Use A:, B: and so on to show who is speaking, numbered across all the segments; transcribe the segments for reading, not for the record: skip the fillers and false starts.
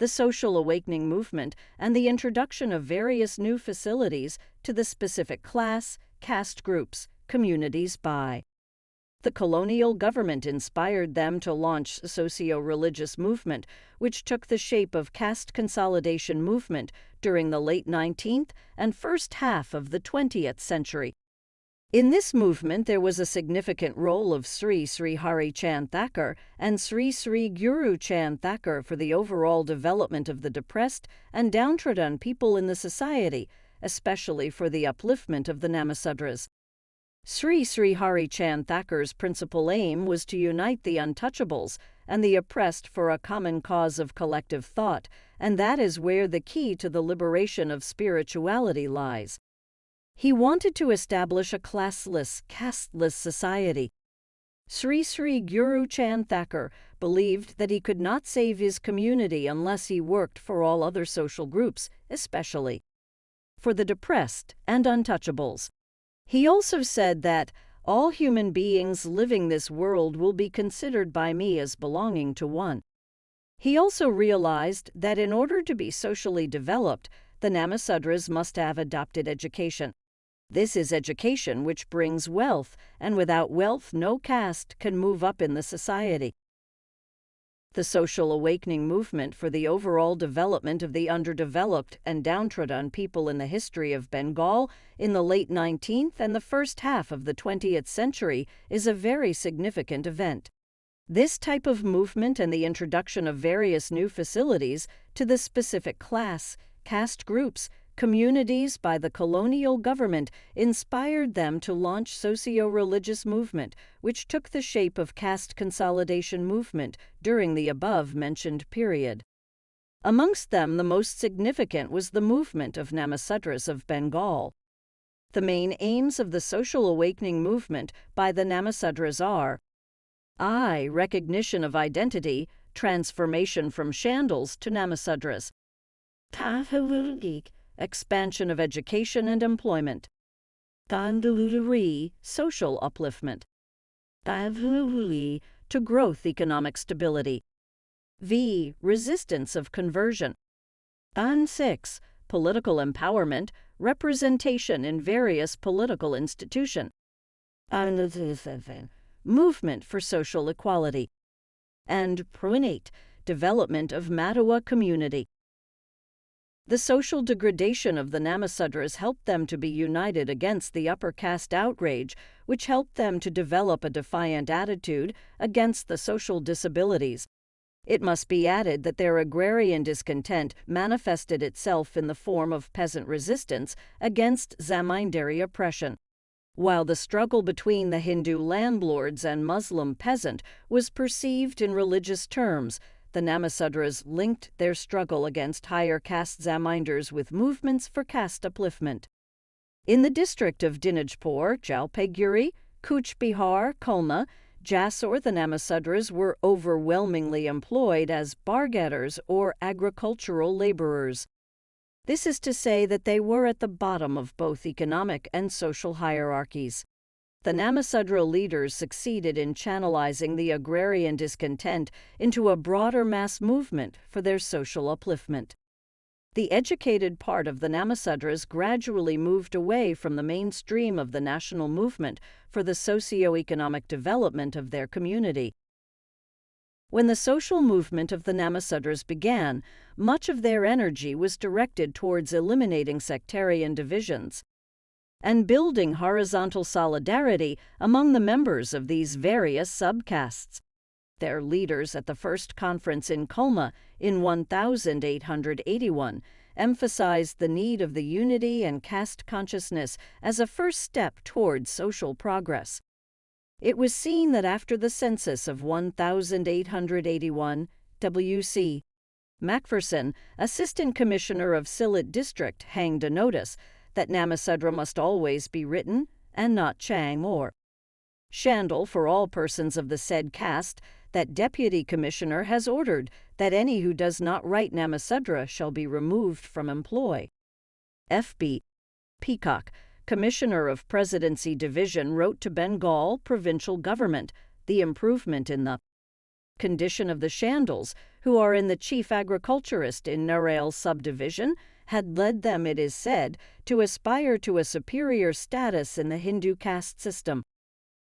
A: the social awakening movement, and the introduction of various new facilities to the specific class, caste groups, communities by. The colonial government inspired them to launch socio-religious movement, which took the shape of caste consolidation movement during the late 19th and first half of the 20th century. In this movement, there was a significant role of Sri Guruchad Thakur and Sri Guruchad Thakur for the overall development of the depressed and downtrodden people in the society, especially for the upliftment of the Namasudras. Sri Guruchad Thakur's principal aim was to unite the untouchables and the oppressed for a common cause of collective thought, and that is where the key to the liberation of spirituality lies. He wanted to establish a classless, casteless society. Sri Guruchad Thakur believed that he could not save his community unless he worked for all other social groups, especially for the depressed and untouchables. He also said that all human beings living this world will be considered by me as belonging to one. He also realized that in order to be socially developed, the Namasudras must have adopted education. This is education which brings wealth, and without wealth no caste can move up in the society. The social awakening movement for the overall development of the underdeveloped and downtrodden people in the history of Bengal in the late 19th and the first half of the 20th century is a very significant event. This type of movement and the introduction of various new facilities to the specific class, caste groups, communities by the colonial government inspired them to launch socio-religious movement, which took the shape of caste consolidation movement during the above-mentioned period. Amongst them, the most significant was the movement of Namasudras of Bengal. The main aims of the social awakening movement by the Namasudras are I. Recognition of identity, transformation from Shandals to Namasudras. Expansion of education and employment. Social upliftment. To growth economic stability. V. Resistance of conversion. 6. Political empowerment, representation in various political institutions. Movement for social equality. And 8. Development of Matawa community. The social degradation of the Namasudras helped them to be united against the upper caste outrage, which helped them to develop a defiant attitude against the social disabilities. It must be added that their agrarian discontent manifested itself in the form of peasant resistance against zamindari oppression. While the struggle between the Hindu landlords and Muslim peasant was perceived in religious terms, the Namasudras linked their struggle against higher caste zamindars with movements for caste upliftment. In the district of Dinajpur, Jalpaiguri, Cooch Behar, Kulna, Jasor, the Namasudras were overwhelmingly employed as bargetters or agricultural laborers. This is to say that they were at the bottom of both economic and social hierarchies. The Namasudra leaders succeeded in channelizing the agrarian discontent into a broader mass movement for their social upliftment. The educated part of the Namasudras gradually moved away from the mainstream of the national movement for the socio-economic development of their community. When the social movement of the Namasudras began, much of their energy was directed towards eliminating sectarian divisions and building horizontal solidarity among the members of these various subcastes. Their leaders at the first conference in Kulna in 1881 emphasized the need of the unity and caste consciousness as a first step towards social progress. It was seen that after the census of 1881, W.C. Macpherson, Assistant Commissioner of Sylhet District, hanged a notice that Namasudra must always be written and not Chang or Shandal for all persons of the said caste. That Deputy Commissioner has ordered that any who does not write Namasudra shall be removed from employ. F.B. Peacock, Commissioner of Presidency Division, wrote to Bengal provincial government the improvement in the condition of the Shandals who are in the chief agriculturist in Narail subdivision, had led them, it is said, to aspire to a superior status in the Hindu caste system.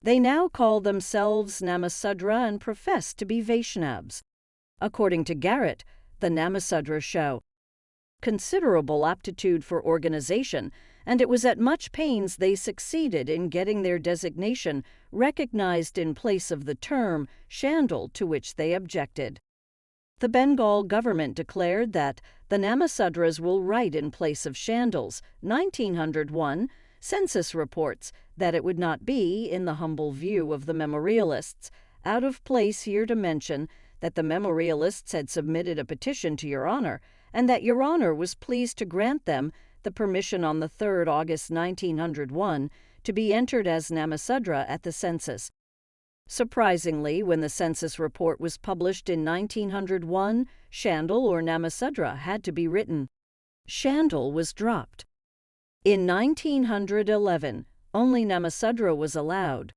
A: They now call themselves Namasudra and profess to be Vaishnavas. According to Garrett, the Namasudra show considerable aptitude for organization, and it was at much pains they succeeded in getting their designation recognized in place of the term Shandal, to which they objected. The Bengal government declared that the Namasudras will write in place of Shandals. 1901 census reports that it would not be, in the humble view of the memorialists, out of place here to mention that the memorialists had submitted a petition to Your Honor, and that Your Honor was pleased to grant them the permission on the 3rd August 1901 to be entered as Namasudra at the census. Surprisingly, when the census report was published in 1901, Shandal or Namasudra had to be written. Shandal was dropped. In 1911, only Namasudra was allowed.